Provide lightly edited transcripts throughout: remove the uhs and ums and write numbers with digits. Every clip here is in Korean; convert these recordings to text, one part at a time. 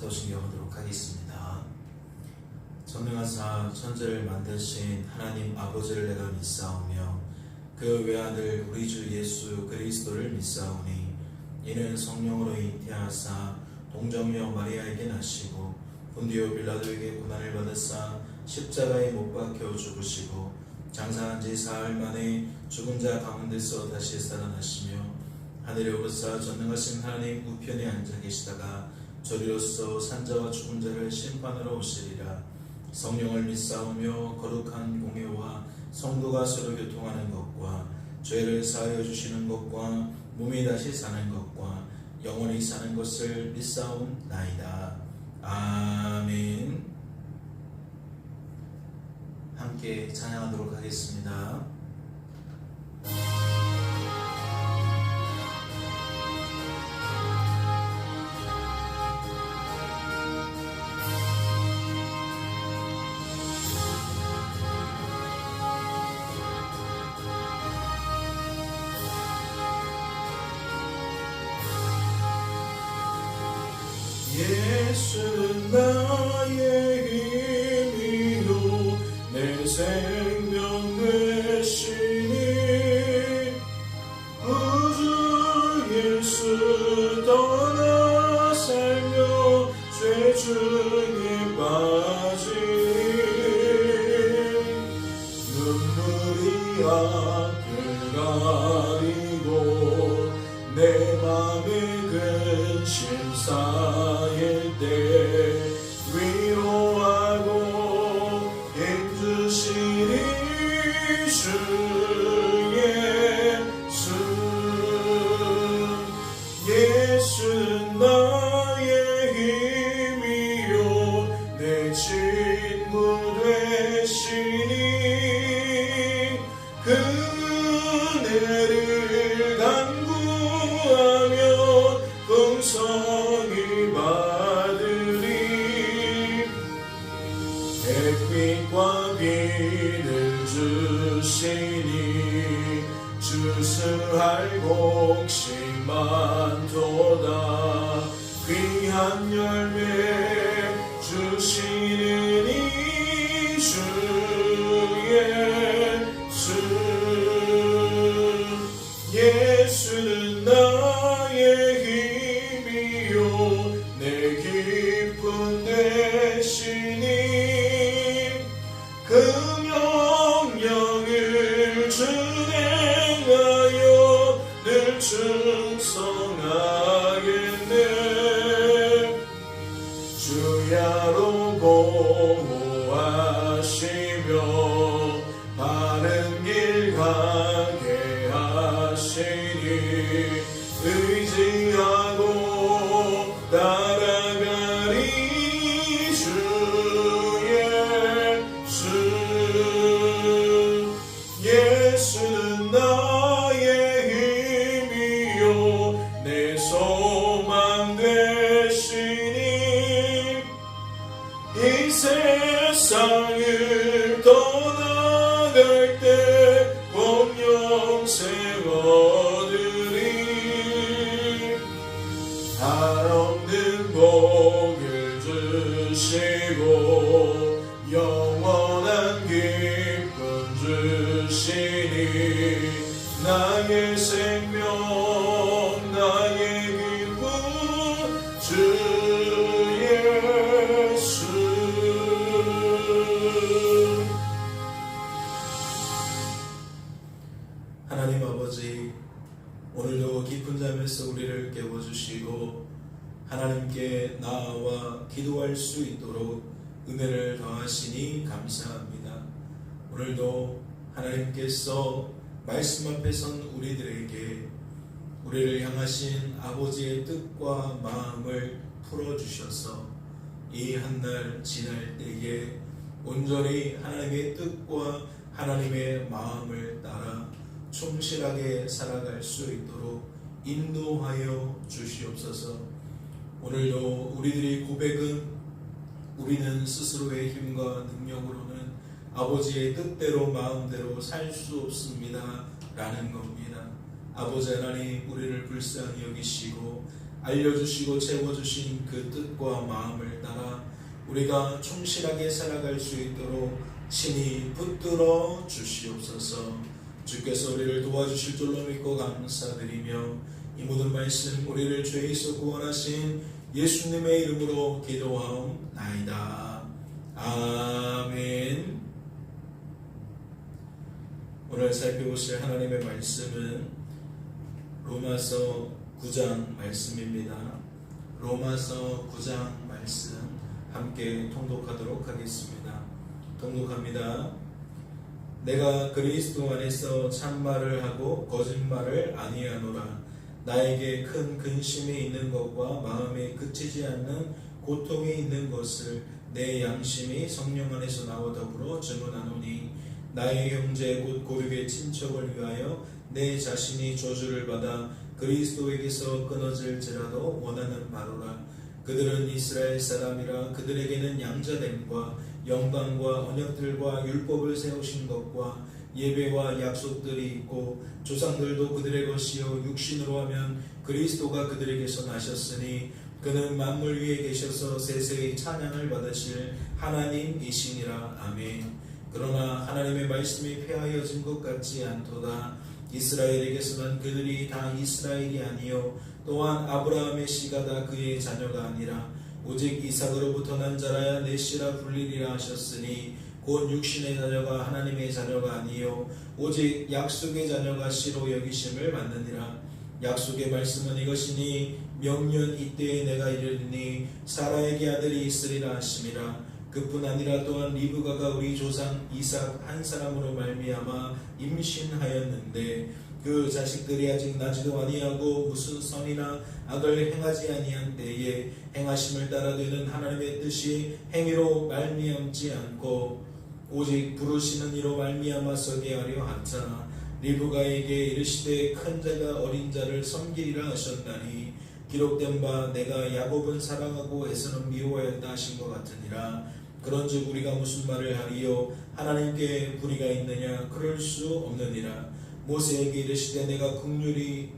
사도신경 하도록 하겠습니다. 전능하사 천지를 만드신 하나님 아버지를 내가 믿사오며 그 외아들 우리 주 예수 그리스도를 믿사오니 이는 성령으로 잉태하사 동정녀 마리아에게 나시고 본디오 빌라도에게 고난을 받으사 십자가에 못 박혀 죽으시고 장사한 지 사흘 만에 죽은 자 가운데서 다시 살아나시며 하늘에 오르사 전능하신 하나님 우편에 앉아 계시다가 저리로서 산자와 죽은 자를 심판하러 오시리라. 성령을 믿사오며 거룩한 공예와 성도가 서로 교통하는 것과 죄를 사하여 주시는 것과 몸이 다시 사는 것과 영원히 사는 것을 믿사옵나이다. 아멘. 함께 찬양하도록 하겠습니다. 예수는 나의 힘이요 내 생명 되시니 구주 예수 떠나 살며 죄 중에 빠지니 눈물이 앞을 가리고 내 맘에 근심 쌓일 때 위로하고 힘주시니 주 예수. 예수는 나의 힘이요 내 친구 되시니 그네를 간구하며 풍성히 받으리. 햇빛과 비를 주시니 주스할 곡식 많도다. 귀한 열매 주시는 이 주 예수. 예수는 나의 힘이요 내 기쁨 되시니 그 명령을 준행하여 늘 충성하겠네. 주야로 보호하시며 바른 길 가게 하시니 의지하고 따라가리. 주 예수. 예수는 나의 힘이요 내 소망 되시니 이 세상을 떠나갈 때 공영 세워드리. 한없는 복을 주시고 영원한 기쁨 주시니 나의 생명 나의 기쁨 주 예수. 하나님 아버지, 오늘도 깊은 잠에서 우리를 깨워주시고 하나님께 나아와 기도할 수 있도록 은혜를 더하시니 감사합니다. 오늘도 하나님께서 말씀 앞에 선 우리들에게 우리를 향하신 아버지의 뜻과 마음을 풀어주셔서 이 한 날 지날 때에 온전히 하나님의 뜻과 하나님의 마음을 따라 충실하게 살아갈 수 있도록 인도하여 주시옵소서. 오늘도 우리들의 고백은 우리는 스스로의 힘과 능력으로는 아버지의 뜻대로 마음대로 살 수 없습니다 라는 겁니다. 아버지 하나님, 우리를 불쌍히 여기시고 알려주시고 채워주신 그 뜻과 마음을 따라 우리가 충실하게 살아갈 수 있도록 친히 붙들어 주시옵소서. 주께서 우리를 도와주실 줄로 믿고 감사드리며 이 모든 말씀 우리를 죄에서 구원하신 예수님의 이름으로 기도하옵나이다. 아멘. 오늘 살펴보실 하나님의 말씀은 로마서 9장 말씀입니다. 로마서 9장 말씀 함께 통독하도록 하겠습니다. 통독합니다. 내가 그리스도 안에서 참말을 하고 거짓말을 아니하노라. 나에게 큰 근심이 있는 것과 마음에 그치지 않는 고통이 있는 것을 내 양심이 성령 안에서 나와 더불어 증언하노니 나의 형제 곧 고륙의 친척을 위하여 내 자신이 저주를 받아 그리스도에게서 끊어질지라도 원하는 바로라. 그들은 이스라엘 사람이라. 그들에게는 양자됨과 영광과 언약들과 율법을 세우신 것과 예배와 약속들이 있고 조상들도 그들의 것이요 육신으로 하면 그리스도가 그들에게서 나셨으니 그는 만물 위에 계셔서 세세히 찬양을 받으실 하나님이시니라. 아멘. 그러나 하나님의 말씀이 폐하여진 것 같지 않도다. 이스라엘에게서는 그들이 다 이스라엘이 아니요 또한 아브라함의 씨가 다 그의 자녀가 아니라 오직 이삭으로부터 난 자라야 내 씨라 불리리라 하셨으니 곧 육신의 자녀가 하나님의 자녀가 아니요 오직 약속의 자녀가 씨로 여기심을 받느니라. 약속의 말씀은 이것이니 명년 이때에 내가 이르리니 사라에게 아들이 있으리라 하심이라. 그뿐 아니라 또한 리브가가 우리 조상 이삭 한 사람으로 말미암아 임신하였는데 그 자식들이 아직 나지도 아니하고 무슨 선이나 악을 행하지 아니한 때에 행하심을 따라 되는 하나님의 뜻이 행위로 말미암지 않고 오직 부르시는 이로 말미암아 서게 하려 하자. 리브가에게 이르시되 큰 자가 어린 자를 섬기리라 하셨나니 기록된 바 내가 야곱은 사랑하고 에서는 미워하였다 하신 것 같으니라. 그런즉 우리가 무슨 말을 하리요? 하나님께 불의가 있느냐? 그럴 수 없느니라. 모세에게 이르시되 내가 긍휼히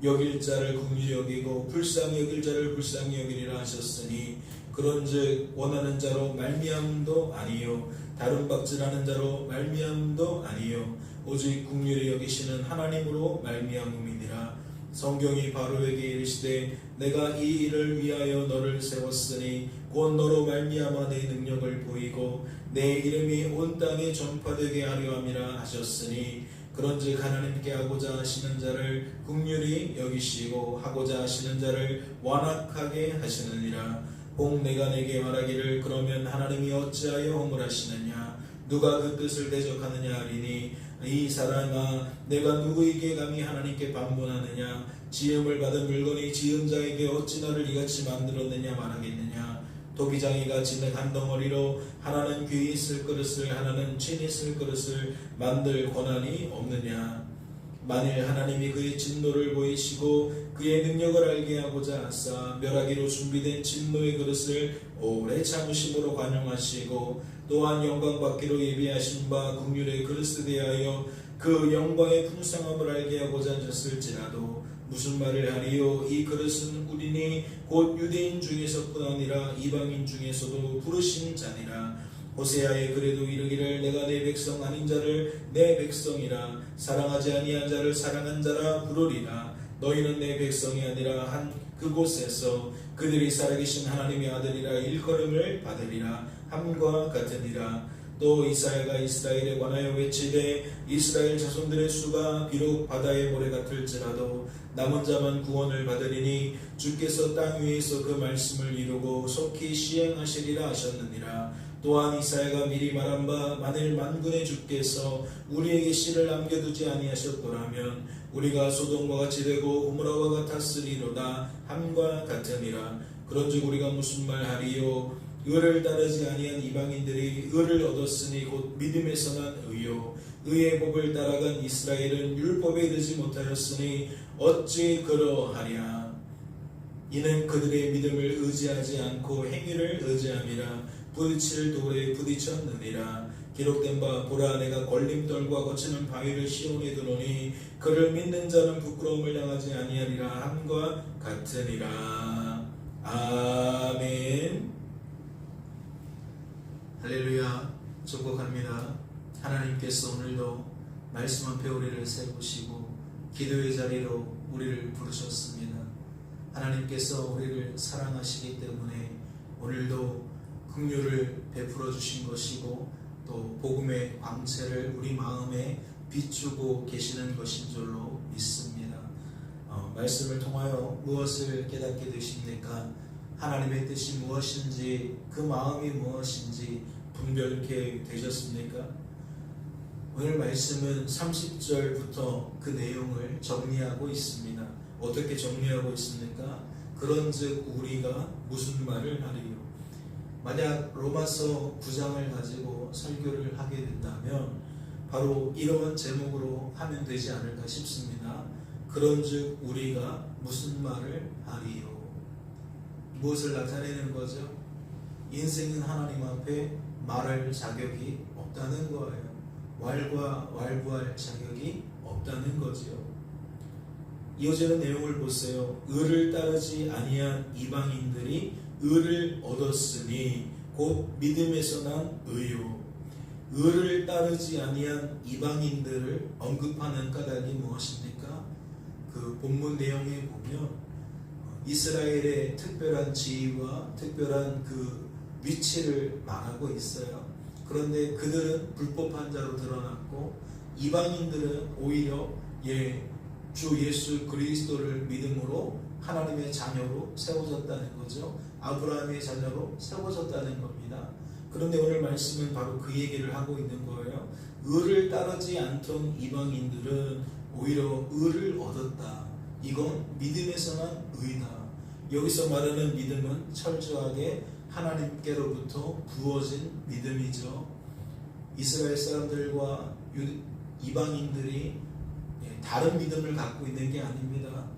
여길 자를 긍휼히 여기고 불쌍히 여길 자를 불쌍히 여기리라 하셨으니 그런즉 원하는 자로 말미암음도 아니요 다른 박질하는 자로 말미암음도 아니요 오직 긍휼히 여기시는 하나님으로 말미암음이니라. 성경이 바로에게 이르시되 내가 이 일을 위하여 너를 세웠으니 곧 너로 말미암아 내 능력을 보이고 내 이름이 온 땅에 전파되게 하려 함이라 하셨으니 그런즉 하나님께 하고자 하시는 자를 긍휼히 여기시고 하고자 하시는 자를 완악하게 하시느니라. 혹 내가 내게 말하기를 그러면 하나님이 어찌하여 허물하시느냐? 누가 그 뜻을 대적하느냐 하리니 이 사람아 내가 누구에게 감히 하나님께 반문하느냐? 지음을 받은 물건이 지은 자에게 어찌 나를 이같이 만들었느냐 말하겠느냐? 도기장이가 지는 한 덩어리로 하나는 귀히 쓸 그릇을 하나는 친히 쓸 그릇을 만들 권한이 없느냐? 만일 하나님이 그의 진노를 보이시고 그의 능력을 알게 하고자 하사 멸하기로 준비된 진노의 그릇을 오래 참으심으로 관용하시고 또한 영광 받기로 예비하신 바 긍휼의 그릇에 대하여 그 영광의 풍성함을 알게 하고자 하셨을지라도 무슨 말을 하리요? 이 그릇은 우리니 곧 유대인 중에서뿐 아니라 이방인 중에서도 부르신 자니라. 호세아에 그래도 이르기를 내가 내 백성 아닌 자를 내 백성이라 사랑하지 아니한 자를 사랑한 자라 부르리라. 너희는 내 백성이 아니라 한 그곳에서 그들이 살아계신 하나님의 아들이라 일컬음을 받으리라 함과 같으니라. 또 이사야가 이스라엘에 관하여 외치되 이스라엘 자손들의 수가 비록 바다의 모래 같을지라도 남은 자만 구원을 받으리니 주께서 땅 위에서 그 말씀을 이루고 속히 시행하시리라 하셨느니라. 또한 이사야가 미리 말한 바 만일 만군의 주께서 우리에게 씨를 남겨두지 아니하셨더라면 우리가 소돔과 같이 되고 고모라와 같았으리로다 함과 같으니라. 그런즉 우리가 무슨 말하리요? 의를 따르지 아니한 이방인들이 의를 얻었으니 곧 믿음에서 난 의요 의의 법을 따라간 이스라엘은 율법에 이르지 못하였으니 어찌 그러하랴. 이는 그들의 믿음을 의지하지 않고 행위를 의지함이라. 부딪힐 돌에 부딪혔느니라. 기록된 바 보라 내가 걸림돌과 거치는 바위를 시온에 두노니 그를 믿는 자는 부끄러움을 당하지 아니하리라 함과 같으니라. 아멘. 할렐루야. 축복합니다. 하나님께서 오늘도 말씀 앞에 우리를 세우시고 기도의 자리로 우리를 부르셨습니다. 하나님께서 우리를 사랑하시기 때문에 오늘도 긍휼을 베풀어 주신 것이고 또 복음의 광채를 우리 마음에 비추고 계시는 것인 줄로 믿습니다. 말씀을 통하여 무엇을 깨닫게 되십니까? 하나님의 뜻이 무엇인지, 그 마음이 무엇인지 분별케 되셨습니까? 오늘 말씀은 30절부터 그 내용을 정리하고 있습니다. 어떻게 정리하고 있습니까? 그런즉 우리가 무슨 말을 하리요? 만약 로마서 9장을 가지고 설교를 하게 된다면 바로 이러한 제목으로 하면 되지 않을까 싶습니다. 그런즉 우리가 무슨 말을 하리요? 무엇을 나타내는 거죠? 인생은 하나님 앞에 말할 자격이 없다는 거예요. 왈과 왈부할 자격이 없다는 거지요. 이어지는 내용을 보세요. 의를 따르지 아니한 이방인들이 의를 얻었으니 곧 믿음에서 난 의요. 의를 따르지 아니한 이방인들을 언급하는 까닭이 무엇입니까? 그 본문 내용에 보면 이스라엘의 특별한 지위와 특별한 그 위치를 말하고 있어요. 그런데 그들은 불법한 자로 드러났고 이방인들은 오히려 주 예수 그리스도를 믿음으로 하나님의 자녀로 세워졌다는 거죠. 아브라함의 자녀로 세워졌다는 겁니다. 그런데 오늘 말씀은 바로 그 얘기를 하고 있는 거예요. 의를 따르지 않던 이방인들은 오히려 의를 얻었다. 이건 믿음에서 난 의다. 여기서 말하는 믿음은 철저하게 하나님께로부터 부어진 믿음이죠. 이스라엘 사람들과 이방인들이 다른 믿음을 갖고 있는 게 아닙니다.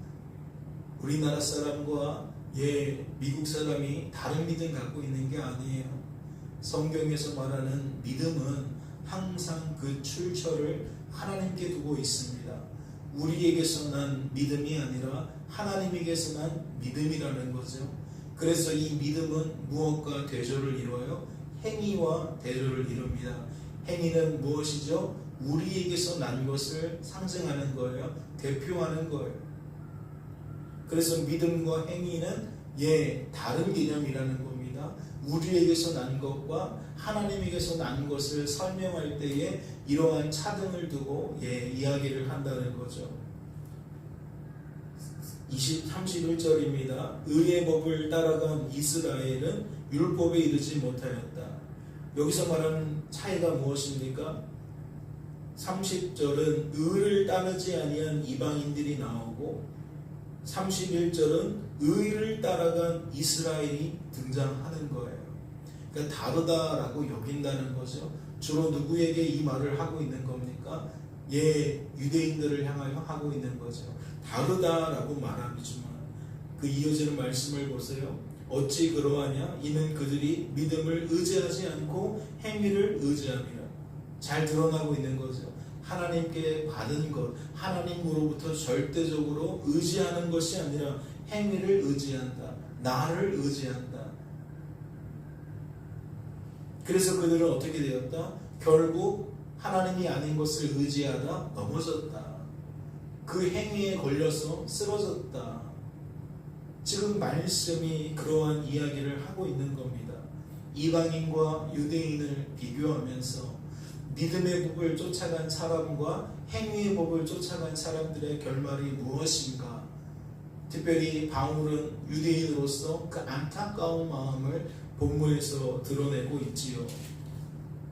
우리나라 사람과 미국 사람이 다른 믿음 갖고 있는 게 아니에요. 성경에서 말하는 믿음은 항상 그 출처를 하나님께 두고 있습니다. 우리에게서 난 믿음이 아니라 하나님에게서 난 믿음이라는 거죠. 그래서 이 믿음은 무엇과 대조를 이루어요? 행위와 대조를 이룹니다. 행위는 무엇이죠? 우리에게서 난 것을 상징하는 거예요. 대표하는 거예요. 그래서 믿음과 행위는 다른 개념이라는 겁니다. 우리에게서 난 것과 하나님에게서 난 것을 설명할 때에 이러한 차등을 두고 이야기를 한다는 거죠. 31절입니다. 의의 법을 따라간 이스라엘은 율법에 이르지 못하였다. 여기서 말하는 차이가 무엇입니까? 30절은 의를 따르지 아니한 이방인들이 나오고 31절은 의를 따라간 이스라엘이 등장하는 거예요. 그러니까 다르다라고 여긴다는 거죠. 주로 누구에게 이 말을 하고 있는 겁니까? 유대인들을 향하여 하고 있는 거죠. 다르다라고 말하지만 그 이어지는 말씀을 보세요. 어찌 그러하냐? 이는 그들이 믿음을 의지하지 않고 행위를 의지함이라. 잘 드러나고 있는 거죠. 하나님께 받은 것, 하나님으로부터 절대적으로 의지하는 것이 아니라 행위를 의지한다. 나를 의지한다. 그래서 그들은 어떻게 되었다? 결국 하나님이 아닌 것을 의지하다 넘어졌다. 그 행위에 걸려서 쓰러졌다. 지금 말씀이 그러한 이야기를 하고 있는 겁니다. 이방인과 유대인을 비교하면서 믿음의 법을 쫓아간 사람과 행위의 법을 쫓아간 사람들의 결말이 무엇인가? 특별히 바울은 유대인으로서 그 안타까운 마음을 본문에서 드러내고 있지요.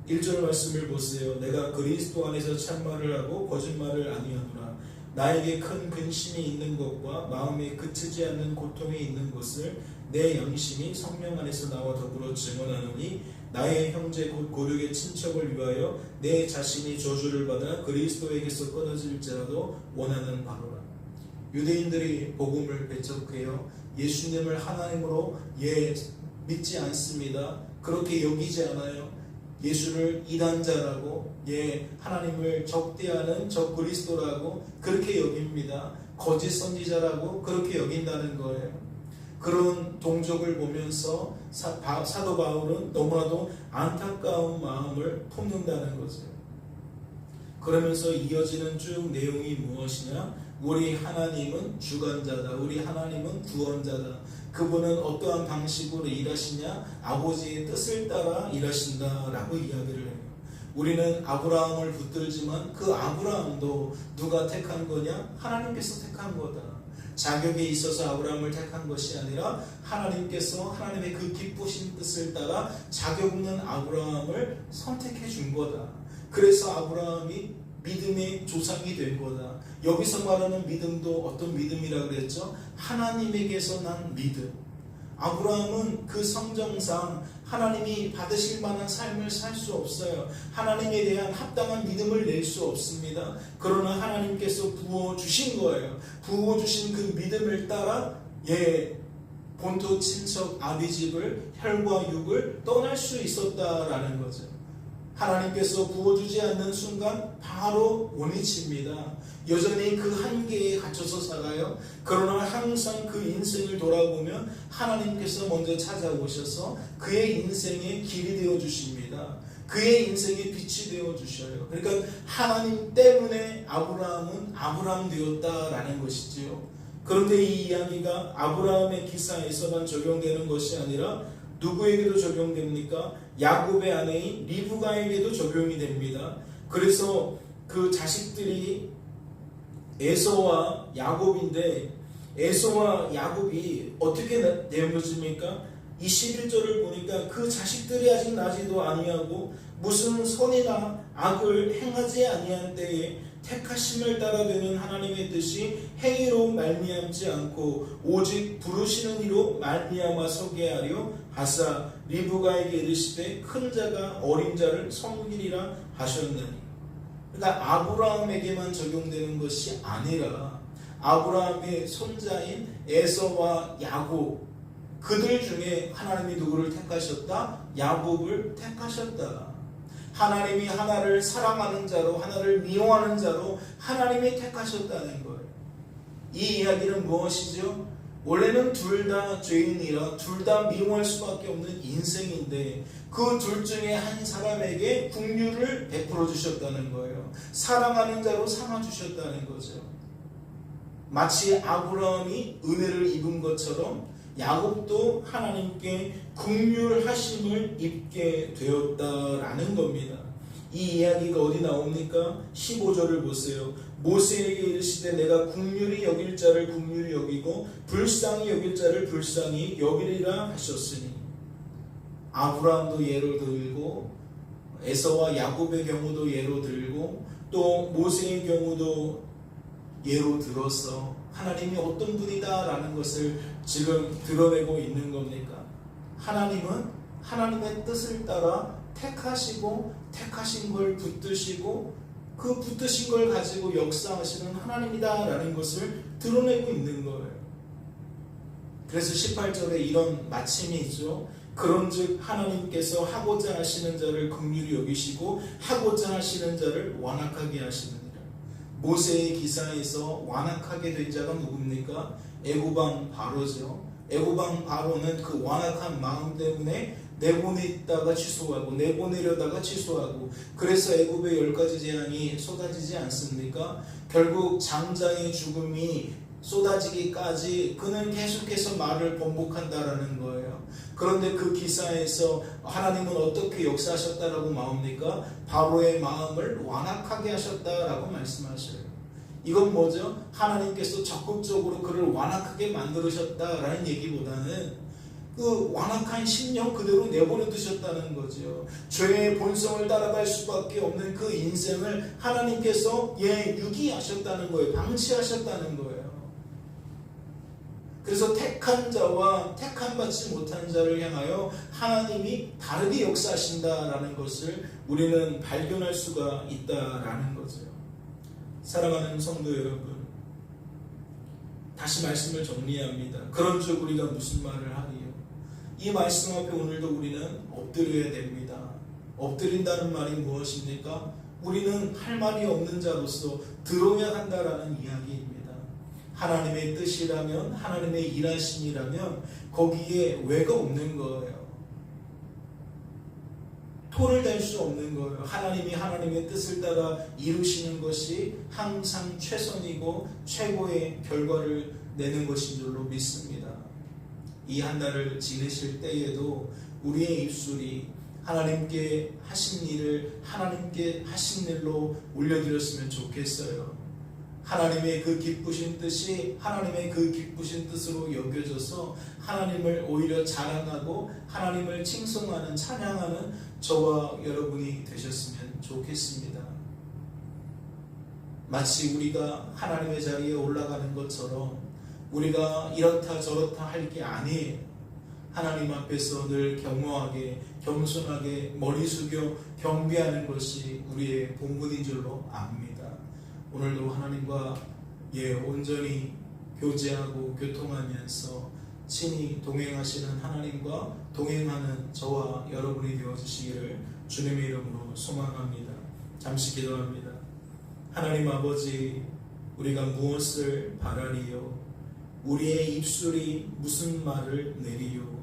1절 말씀을 보세요. 내가 그리스도 안에서 참말을 하고 거짓말을 아니하노라. 나에게 큰 근심이 있는 것과 마음에 그치지 않는 고통이 있는 것을 내 양심이 성령 안에서 나와 더불어 증언하노니 나의 형제 곧 고륙의 친척을 위하여 내 자신이 저주를 받아 그리스도에게서 끊어질지라도 원하는 바로라. 유대인들이 복음을 배척해요. 예수님을 하나님으로 믿지 않습니다. 그렇게 여기지 않아요. 예수를 이단자라고, 하나님을 적대하는 적그리스도라고 그렇게 여깁니다. 거짓 선지자라고 그렇게 여긴다는 거예요. 그런 동족을 보면서 사도 바울은 너무나도 안타까운 마음을 품는다는 거죠. 그러면서 이어지는 쭉 내용이 무엇이냐? 우리 하나님은 주관자다. 우리 하나님은 구원자다. 그분은 어떠한 방식으로 일하시냐? 아버지의 뜻을 따라 일하신다라고 이야기를 해요. 우리는 아브라함을 붙들지만 그 아브라함도 누가 택한 거냐? 하나님께서 택한 거다. 자격이 있어서 아브라함을 택한 것이 아니라 하나님께서 하나님의 그 기쁘신 뜻을 따라 자격 없는 아브라함을 선택해 준 거다. 그래서 아브라함이 믿음의 조상이 된 거다. 여기서 말하는 믿음도 어떤 믿음이라고 그랬죠? 하나님에게서 난 믿음. 아브라함은 그 성정상 하나님이 받으실 만한 삶을 살 수 없어요. 하나님에 대한 합당한 믿음을 낼 수 없습니다. 그러나 하나님께서 부어주신 거예요. 부어주신 그 믿음을 따라 본토 친척 아비집을, 혈과 육을 떠날 수 있었다라는 거죠. 하나님께서 부어주지 않는 순간 바로 원위치입니다. 여전히 그 한계에 갇혀서 살아요. 그러나 항상 그 인생을 돌아보면 하나님께서 먼저 찾아오셔서 그의 인생의 길이 되어주십니다. 그의 인생의 빛이 되어주셔요. 그러니까 하나님 때문에 아브라함은 아브라함 되었다라는 것이지요. 그런데 이 이야기가 아브라함의 기사에서만 적용되는 것이 아니라 누구에게도 적용됩니까? 야곱의 아내인 리브가에게도 적용이 됩니다. 그래서 그 자식들이 에서와 야곱인데, 에서와 야곱이 어떻게 되어집니까? 21절을 보니까 그 자식들이 아직 나지도 아니하고 무슨 선이나 악을 행하지 아니한 때에 택하심을 따라 되는 하나님의 뜻이 행위로 말미암지 않고 오직 부르시는 이로 말미암아 서게 하려 하사 리브가에게 이르시되 큰 자가 어린 자를 섬기리라 하셨나니. 그러니까 아브라함에게만 적용되는 것이 아니라 아브라함의 손자인 에서와 야곱, 그들 중에 하나님이 누구를 택하셨다? 야곱을 택하셨다. 하나님이 하나를 사랑하는 자로, 하나를 미워하는 자로 하나님이 택하셨다는 거예요. 이 이야기는 무엇이죠? 원래는 둘 다 죄인이라 둘 다 미워할 수밖에 없는 인생인데 그 둘 중에 한 사람에게 긍휼을 베풀어 주셨다는 거예요. 사랑하는 자로 삼아 주셨다는 거죠. 마치 아브라함이 은혜를 입은 것처럼 야곱도 하나님께 긍휼하심을 입게 되었다라는 겁니다. 이 이야기가 어디 나옵니까? 15절을 보세요. 모세에게 이르시되 내가 긍휼히 여길 자를 긍휼히 여기고 불쌍히 여길 자를 불쌍히 여기리라 하셨으니. 아브라함도 예로 들고 에서와 야곱의 경우도 예로 들고 또 모세의 경우도 예로 들어서 하나님이 어떤 분이다라는 것을 지금 드러내고 있는 겁니까? 하나님은 하나님의 뜻을 따라 택하시고 택하신 걸 붙드시고 그 붙드신 걸 가지고 역사하시는 하나님이다라는 것을 드러내고 있는 거예요. 그래서 18절에 이런 마침이 있죠. 그런즉 하나님께서 하고자 하시는 자를 긍휼히 여기시고 하고자 하시는 자를 완악하게 하시느니라. 모세의 기사에서 완악하게 된 자가 누굽니까? 애굽왕 바로죠. 애굽왕 바로는 그 완악한 마음 때문에 내보냈다가 취소하고 내보내려다가 취소하고 그래서 애굽의 10가지 재앙이 쏟아지지 않습니까? 결국 장자의 죽음이 쏟아지기까지 그는 계속해서 말을 번복한다라는 거예요. 그런데 그 기사에서 하나님은 어떻게 역사하셨다라고 나옵니까? 바로의 마음을 완악하게 하셨다라고 말씀하셔요. 이건 뭐죠? 하나님께서 적극적으로 그를 완악하게 만들으셨다라는 얘기보다는 그 완악한 심령 그대로 내버려 두셨다는 거죠. 죄의 본성을 따라갈 수밖에 없는 그 인생을 하나님께서 유기하셨다는 거예요. 방치하셨다는 거예요. 그래서 택한 자와 택함 받지 못한 자를 향하여 하나님이 다르게 역사하신다라는 것을 우리는 발견할 수가 있다라는 거죠. 사랑하는 성도 여러분, 다시 말씀을 정리합니다. 그런즉 우리가 무슨 말을 하리요? 이 말씀 앞에 오늘도 우리는 엎드려야 됩니다. 엎드린다는 말이 무엇입니까? 우리는 할 말이 없는 자로서 들어야 한다라는 이야기입니다. 하나님의 뜻이라면, 하나님의 일하심이라면 거기에 왜가 없는 거예요. 토를 댈 수 없는 거예요. 하나님이 하나님의 뜻을 따라 이루시는 것이 항상 최선이고 최고의 결과를 내는 것인 줄로 믿습니다. 이 한 달을 지내실 때에도 우리의 입술이 하나님께 하신 일을 하나님께 하신 일로 올려드렸으면 좋겠어요. 하나님의 그 기쁘신 뜻이 하나님의 그 기쁘신 뜻으로 여겨져서 하나님을 오히려 자랑하고 하나님을 칭송하는 찬양하는 저와 여러분이 되셨으면 좋겠습니다. 마치 우리가 하나님의 자리에 올라가는 것처럼 우리가 이렇다 저렇다 할 게 아니에요. 하나님 앞에서 늘 겸허하게 겸손하게 머리 숙여 경배하는 것이 우리의 본분인 줄로 압니다. 오늘도 하나님과 온전히 교제하고 교통하면서 친히 동행하시는 하나님과 동행하는 저와 여러분이 되어주시기를 주님의 이름으로 소망합니다. 잠시 기도합니다. 하나님 아버지, 우리가 무엇을 바라리요? 우리의 입술이 무슨 말을 내리요?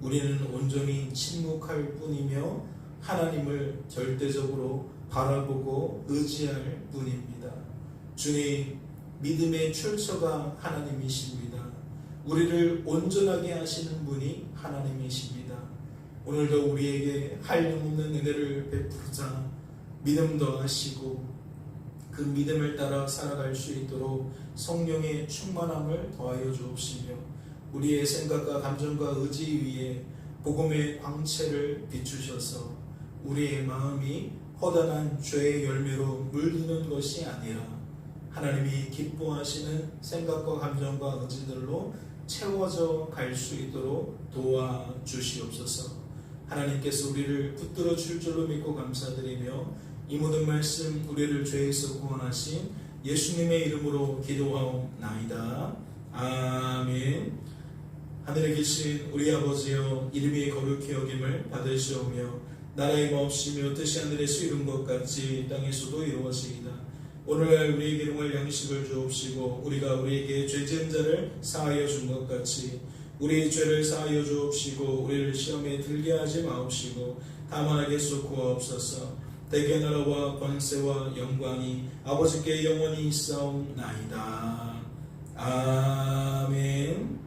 우리는 온전히 침묵할 뿐이며 하나님을 절대적으로 바라보고 의지할 뿐입니다. 주님, 믿음의 출처가 하나님이십니다. 우리를 온전하게 하시는 분이 하나님이십니다. 오늘도 우리에게 한량없는 은혜를 베푸자 믿음 더하시고 그 믿음을 따라 살아갈 수 있도록 성령의 충만함을 더하여 주옵시며 우리의 생각과 감정과 의지 위에 복음의 광채를 비추셔서 우리의 마음이 허다한 죄의 열매로 물드는 것이 아니라 하나님이 기뻐하시는 생각과 감정과 의지들로 채워져 갈 수 있도록 도와주시옵소서. 하나님께서 우리를 붙들어 줄 줄로 믿고 감사드리며 이 모든 말씀 우리를 죄에서 구원하신 예수님의 이름으로 기도하옵나이다. 아멘. 하늘에 계신 우리 아버지여, 이름이 거룩히 여김을 받으시오며 나라의 마옵시며 뜻이 하늘에서 이룬 것 같이 땅에서도 이루어지이다. 오늘날 우리에게 일용할 양식을 주옵시고 우리가 우리에게 죄 지은 자를 사하여 준 것 같이 우리의 죄를 사하여 주옵시고 우리를 시험에 들게 하지 마옵시고 다만 하게 쏟구하옵소서. 대개 나라와 권세와 영광이 아버지께 영원히 있사옵나이다. 아멘.